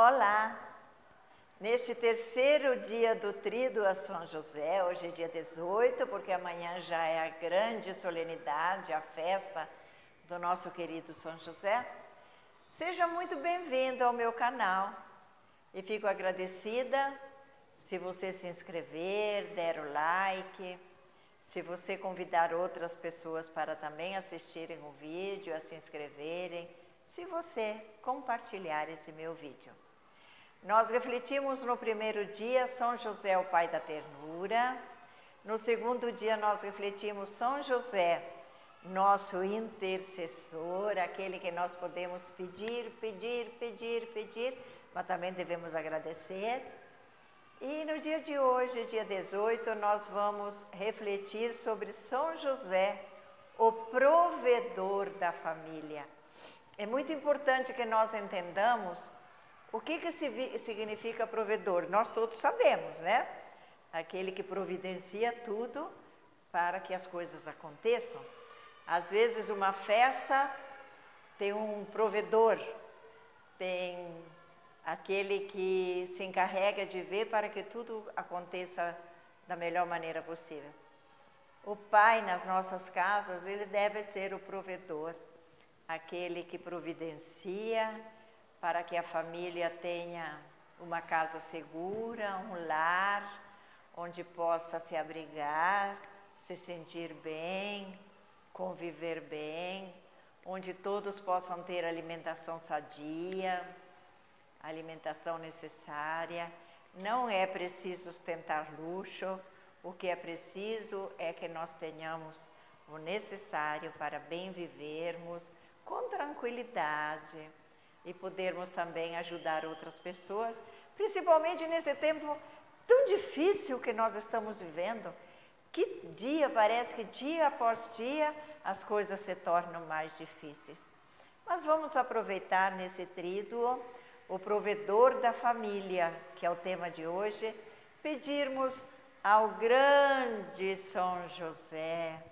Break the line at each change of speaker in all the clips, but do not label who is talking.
Olá! Neste terceiro dia do Tríduo a São José, hoje é dia 18, porque amanhã já é a grande solenidade, a festa do nosso querido São José. Seja muito bem-vindo ao meu canal e fico agradecida se você se inscrever, der o like, se você convidar outras pessoas para também assistirem o vídeo, a se inscreverem, se você compartilhar esse meu vídeo. Nós refletimos no primeiro dia São José, o Pai da Ternura. No segundo dia nós refletimos São José, nosso intercessor, aquele que nós podemos pedir, mas também devemos agradecer. E no dia de hoje, dia 18, nós vamos refletir sobre São José, o provedor da família. É muito importante que nós entendamos o que significa provedor. Nós todos sabemos, né? Aquele que providencia tudo para que as coisas aconteçam. Às vezes uma festa tem um provedor, tem aquele que se encarrega de ver para que tudo aconteça da melhor maneira possível. O pai nas nossas casas, ele deve ser o provedor, aquele que providencia para que a família tenha uma casa segura, um lar, onde possa se abrigar, se sentir bem, conviver bem, onde todos possam ter alimentação sadia, alimentação necessária. Não é preciso ostentar luxo, o que é preciso é que nós tenhamos o necessário para bem vivermos, com tranquilidade, e podermos também ajudar outras pessoas, principalmente nesse tempo tão difícil que nós estamos vivendo, que parece que dia após dia as coisas se tornam mais difíceis. Mas vamos aproveitar nesse tríduo o provedor da família, que é o tema de hoje, pedirmos ao grande São José,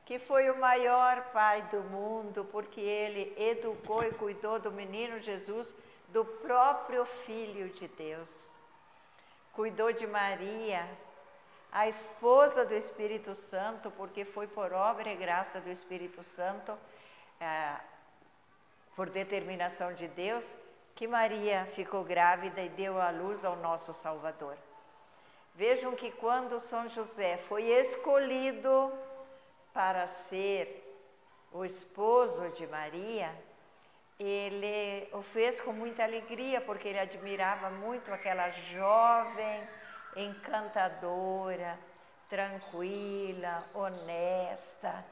que foi o maior pai do mundo, porque ele educou e cuidou do menino Jesus, do próprio Filho de Deus. Cuidou de Maria, a esposa do Espírito Santo, porque foi por obra e graça do Espírito Santo, por determinação de Deus, que Maria ficou grávida e deu à luz ao nosso Salvador. Vejam que quando São José foi escolhido para ser o esposo de Maria, ele o fez com muita alegria, porque ele admirava muito aquela jovem encantadora, tranquila, honesta,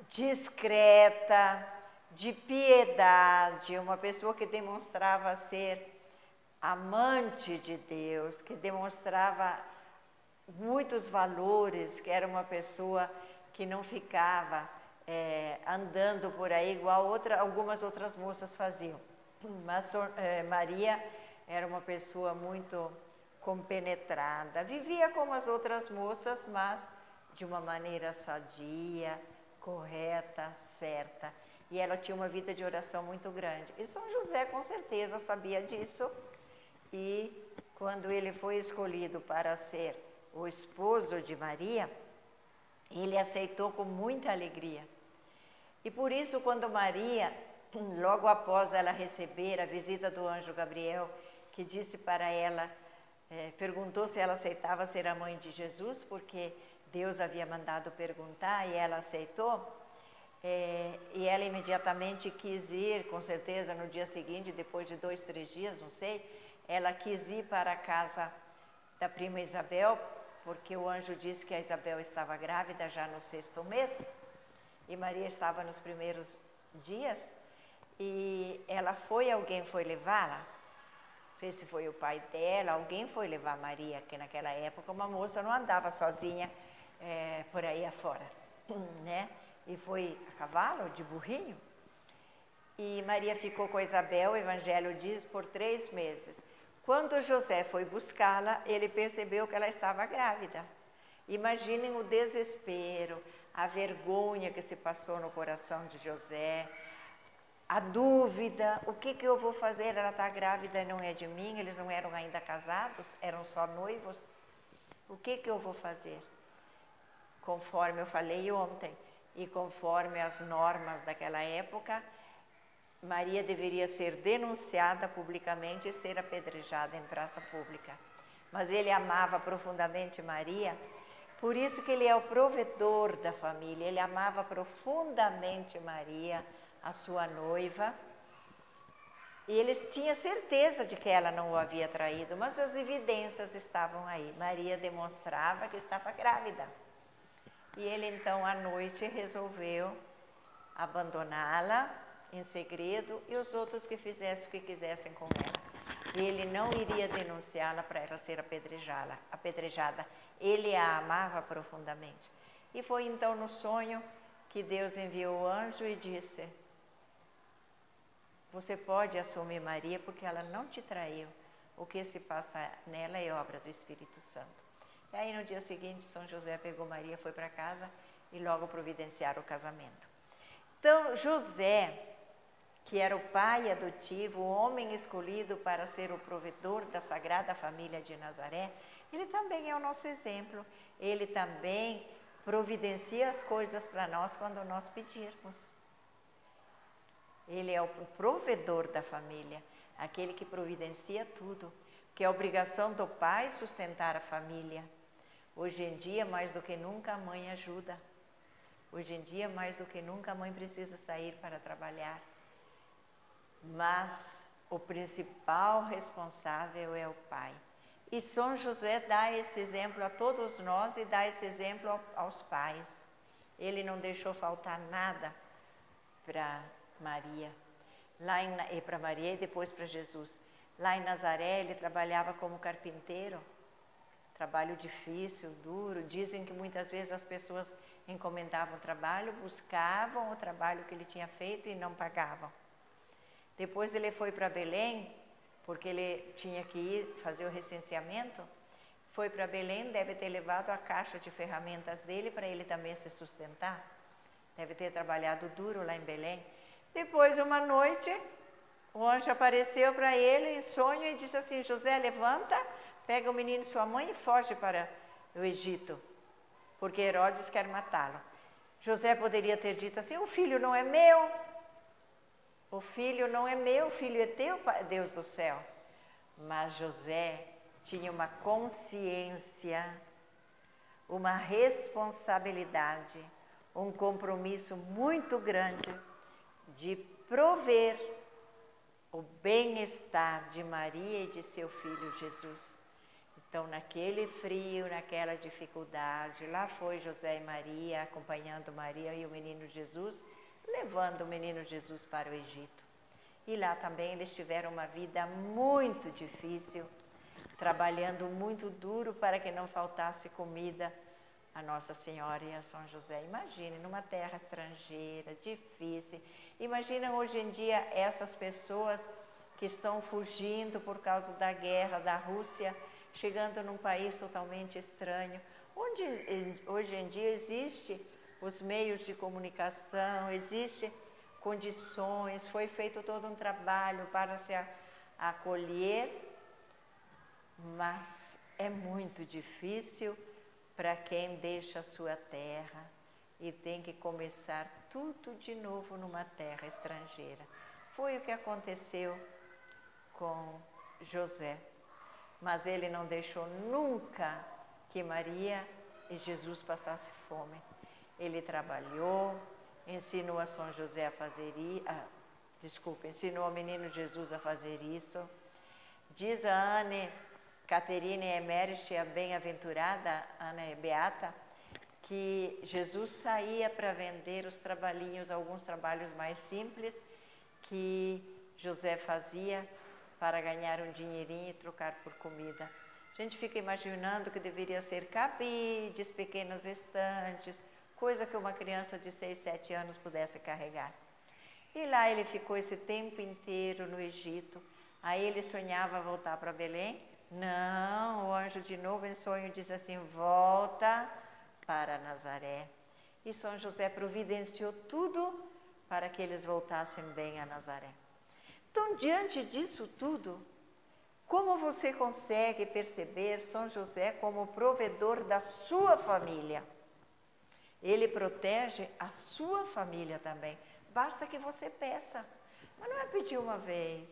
discreta, de piedade, uma pessoa que demonstrava ser amante de Deus, que demonstrava muitos valores, que era uma pessoa que não ficava andando por aí igual algumas outras moças faziam. Mas Maria era uma pessoa muito compenetrada, vivia como as outras moças, mas de uma maneira sadia, correta, certa. E ela tinha uma vida de oração muito grande. E São José com certeza sabia disso. E quando ele foi escolhido para ser o esposo de Maria, ele aceitou com muita alegria. E por isso, quando Maria, logo após ela receber a visita do anjo Gabriel, que disse para ela, perguntou se ela aceitava ser a mãe de Jesus, porque Deus havia mandado perguntar e ela aceitou, e ela imediatamente quis ir, com certeza no dia seguinte, depois de 2, 3 dias, não sei, ela quis ir para a casa da prima Isabel, porque o anjo disse que a Isabel estava grávida já no 6º mês, e Maria estava nos primeiros dias, e alguém foi levá-la, não sei se foi o pai dela, alguém foi levar Maria, que naquela época uma moça não andava sozinha por aí afora, né? E foi a cavalo, de burrinho, e Maria ficou com Isabel, o Evangelho diz, por 3 meses. Quando José foi buscá-la, ele percebeu que ela estava grávida. Imaginem o desespero, a vergonha que se passou no coração de José, a dúvida, o que eu vou fazer? Ela está grávida, não é de mim, eles não eram ainda casados, eram só noivos. O que eu vou fazer? Conforme eu falei ontem, e conforme as normas daquela época, Maria deveria ser denunciada publicamente e ser apedrejada em praça pública. Mas ele amava profundamente Maria, por isso que ele é o provedor da família. Ele amava profundamente Maria, a sua noiva, e ele tinha certeza de que ela não o havia traído, mas as evidências estavam aí. Maria demonstrava que estava grávida. E ele então à noite resolveu abandoná-la em segredo e os outros que fizessem o que quisessem com ela. Ele não iria denunciá-la para ela ser apedrejada. Ele a amava profundamente. E foi então no sonho que Deus enviou o anjo e disse: você pode assumir Maria porque ela não te traiu. O que se passa nela é obra do Espírito Santo. E aí no dia seguinte, São José pegou Maria, foi para casa e logo providenciaram o casamento. Então, José, que era o pai adotivo, o homem escolhido para ser o provedor da Sagrada Família de Nazaré, ele também é o nosso exemplo. Ele também providencia as coisas para nós quando nós pedirmos. Ele é o provedor da família, aquele que providencia tudo, que é a obrigação do pai sustentar a família. Hoje em dia, mais do que nunca, a mãe ajuda. Hoje em dia, mais do que nunca, a mãe precisa sair para trabalhar. Mas o principal responsável é o pai. E São José dá esse exemplo a todos nós e dá esse exemplo aos pais. Ele não deixou faltar nada para Maria, e para Maria e depois para Jesus. Lá em Nazaré ele trabalhava como carpinteiro, trabalho difícil, duro. Dizem que muitas vezes as pessoas encomendavam o trabalho, buscavam o trabalho que ele tinha feito e não pagavam. Depois ele foi para Belém, porque ele tinha que ir fazer o recenseamento. Foi para Belém, deve ter levado a caixa de ferramentas dele para ele também se sustentar. Deve ter trabalhado duro lá em Belém. Depois, uma noite, o anjo apareceu para ele em sonho e disse assim: José, levanta, pega o menino e sua mãe e foge para o Egito, porque Herodes quer matá-lo. José poderia ter dito assim: o filho não é meu, o filho não é meu, o filho é teu, Deus do céu. Mas José tinha uma consciência, uma responsabilidade, um compromisso muito grande de prover o bem-estar de Maria e de seu filho Jesus. Então, naquele frio, naquela dificuldade, lá foi José e Maria, acompanhando Maria e o menino Jesus, levando o menino Jesus para o Egito. E lá também eles tiveram uma vida muito difícil, trabalhando muito duro para que não faltasse comida a Nossa Senhora e a São José. Imagine, numa terra estrangeira, difícil. Imagina hoje em dia essas pessoas que estão fugindo por causa da guerra da Rússia, chegando num país totalmente estranho, onde hoje em dia existe os meios de comunicação, existe condições, foi feito todo um trabalho para se acolher, mas é muito difícil para quem deixa a sua terra e tem que começar tudo de novo numa terra estrangeira. Foi o que aconteceu com José, mas ele não deixou nunca que Maria e Jesus passassem fome. Ele trabalhou, ensinou a São José a fazer ensinou ao menino Jesus a fazer isso. Diz a Anne Caterine Emerich, a bem-aventurada, Ana Beata, que Jesus saía para vender os trabalhinhos, alguns trabalhos mais simples, que José fazia para ganhar um dinheirinho e trocar por comida. A gente fica imaginando que deveria ser cabides, pequenas estantes, coisa que uma criança de 6, 7 anos pudesse carregar. E lá ele ficou esse tempo inteiro no Egito. Aí ele sonhava voltar para Belém. Não, o anjo de novo em sonho diz assim: volta para Nazaré. E São José providenciou tudo para que eles voltassem bem a Nazaré. Então, diante disso tudo, como você consegue perceber São José como provedor da sua família? Ele protege a sua família também. Basta que você peça. Mas não é pedir uma vez.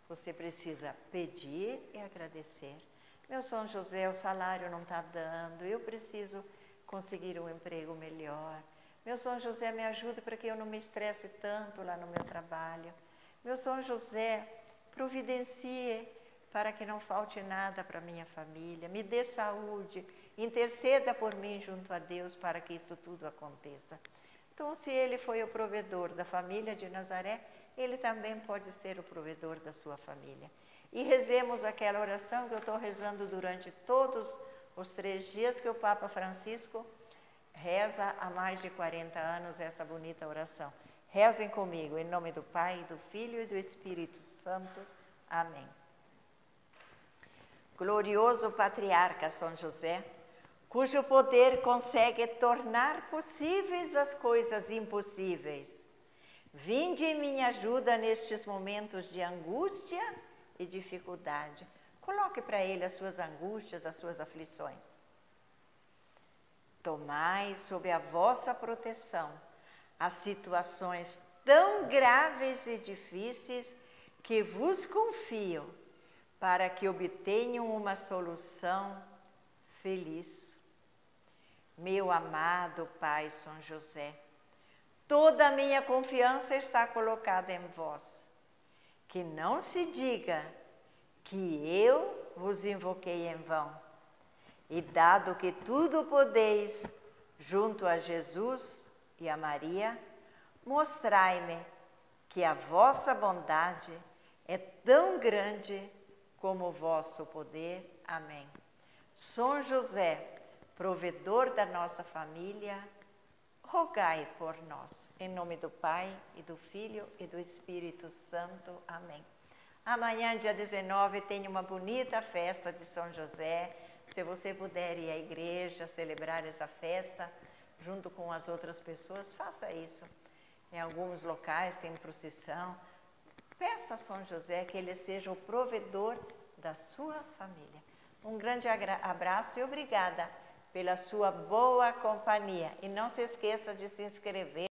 Você precisa pedir e agradecer. Meu São José, o salário não está dando, eu preciso conseguir um emprego melhor. Meu São José, me ajude para que eu não me estresse tanto lá no meu trabalho. Meu São José, providencie para que não falte nada para minha família. Me dê saúde, interceda por mim junto a Deus para que isso tudo aconteça. Então, se ele foi o provedor da família de Nazaré, ele também pode ser o provedor da sua família. E rezemos aquela oração que eu estou rezando durante todos os 3 dias que o Papa Francisco reza há mais de 40 anos essa bonita oração. Rezem comigo, em nome do Pai, do Filho e do Espírito Santo. Amém. Glorioso Patriarca São José, cujo poder consegue tornar possíveis as coisas impossíveis, vinde em minha ajuda nestes momentos de angústia e dificuldade. Coloque para ele as suas angústias, as suas aflições. Tomai sob a vossa proteção as situações tão graves e difíceis que vos confio, para que obtenham uma solução feliz. Meu amado Pai São José, toda a minha confiança está colocada em vós. Que não se diga que eu vos invoquei em vão. E dado que tudo podeis, junto a Jesus e a Maria, mostrai-me que a vossa bondade é tão grande como o vosso poder. Amém. São José, provedor da nossa família, rogai por nós. Em nome do Pai, e do Filho, e do Espírito Santo. Amém. Amanhã, dia 19, tem uma bonita festa de São José. Se você puder ir à igreja, celebrar essa festa, junto com as outras pessoas, faça isso. Em alguns locais tem procissão. Peça a São José que ele seja o provedor da sua família. Um grande abraço e obrigada pela sua boa companhia. E não se esqueça de se inscrever